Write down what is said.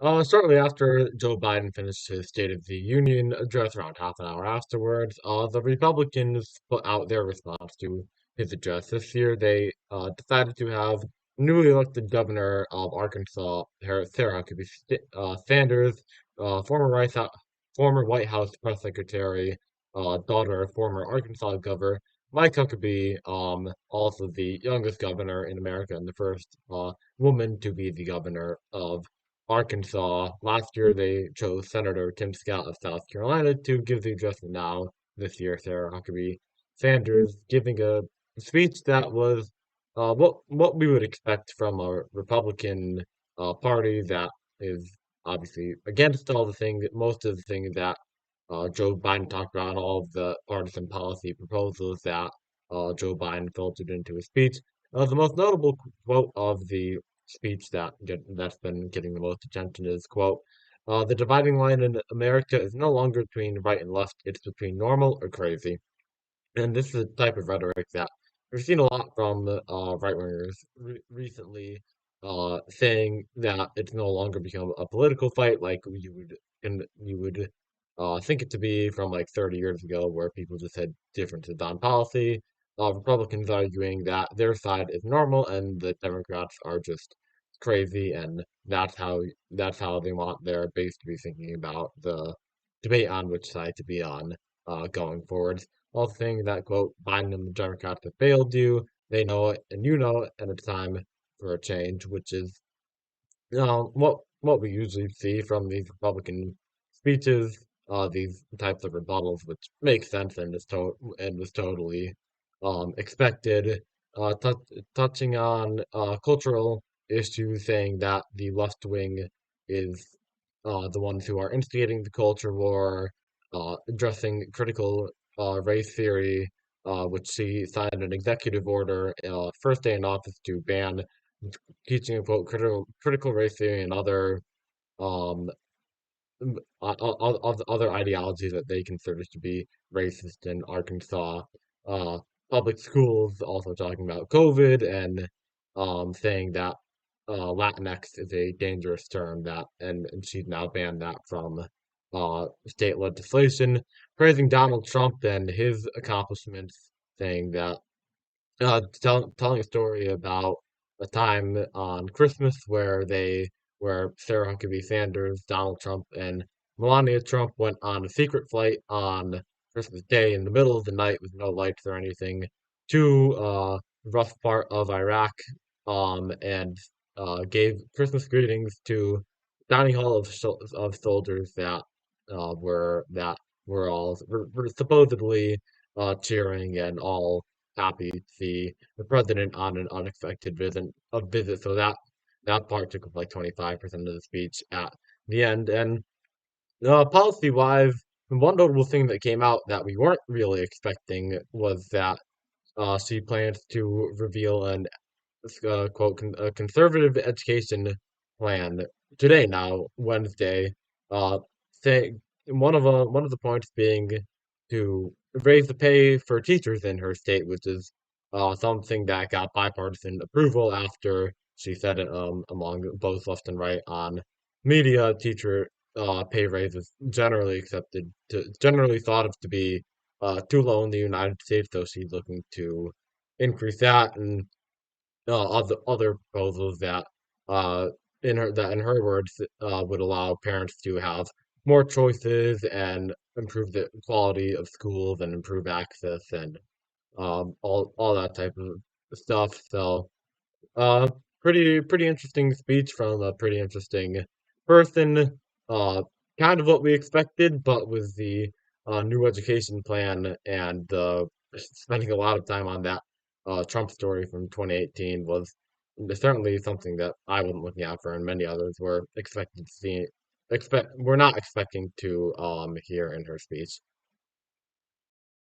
Shortly after Joe Biden finished his State of the Union address, around half an hour afterwards, the Republicans put out their response to his address. This year, they decided to have newly elected governor of Arkansas, Sarah Huckabee Sanders, former former White House press secretary, daughter of former Arkansas governor Mike Huckabee, also the youngest governor in America and the first woman to be the governor of Arkansas. Last year, they chose Senator Tim Scott of South Carolina to give the address, and now this year, Sarah Huckabee Sanders giving a speech that was what we would expect from a Republican party that is obviously against all the things, most of the things that Joe Biden talked about, and all of the partisan policy proposals that Joe Biden filtered into his speech. The most notable quote of the speech that's been getting the most attention is quote, "The dividing line in America is no longer between right and left; it's between normal or crazy." And this is a type of rhetoric that we've seen a lot from right wingers recently, saying that it's no longer become a political fight like you would think it to be from like 30 years ago, where people just had differences on policy. Republicans arguing that their side is normal and the Democrats are just crazy, and that's how they want their base to be thinking about the debate on which side to be on going forward. All saying that, quote, Biden and the Democrats have failed you. They know it, and you know it, and it's time for a change, which is, what we usually see from these Republican speeches, these types of rebuttals, which makes sense and was totally expected. Touching on cultural issues, saying that the left wing is the ones who are instigating the culture war, addressing critical race theory, which she signed an executive order first day in office to ban teaching of quote critical race theory and other um other ideologies that they consider to be racist in Arkansas. Uh, Public schools also talking about COVID and saying that Latinx is a dangerous term that and she's now banned that from state legislation, praising Donald Trump and his accomplishments, saying that telling a story about a time on Christmas where Sarah Huckabee Sanders, Donald Trump, and Melania Trump went on a secret flight on Christmas Day in the middle of the night with no lights or anything to rough part of Iraq, and gave Christmas greetings to dining hall of soldiers that were supposedly cheering and all happy to see the president on an unexpected visit. So that part took up like 25% of the speech at the end. And policy wise, one notable thing that came out that we weren't really expecting was that she plans to reveal an quote a conservative education plan today, now Wednesday, saying one of the points being to raise the pay for teachers in her state, which is something that got bipartisan approval after she said it among both left and right on media. Teacher pay raises generally thought of to be too low in the United States, so she's looking to increase that. And other proposals that, uh, in her words, would allow parents to have more choices and improve the quality of schools and improve access and all that type of stuff. So, uh, pretty interesting speech from a pretty interesting person. Kind of what we expected, but with the new education plan and spending a lot of time on that Trump story from 2018 was certainly something that I wasn't looking out for, and many others were expected to see. We're not expecting to hear in her speech.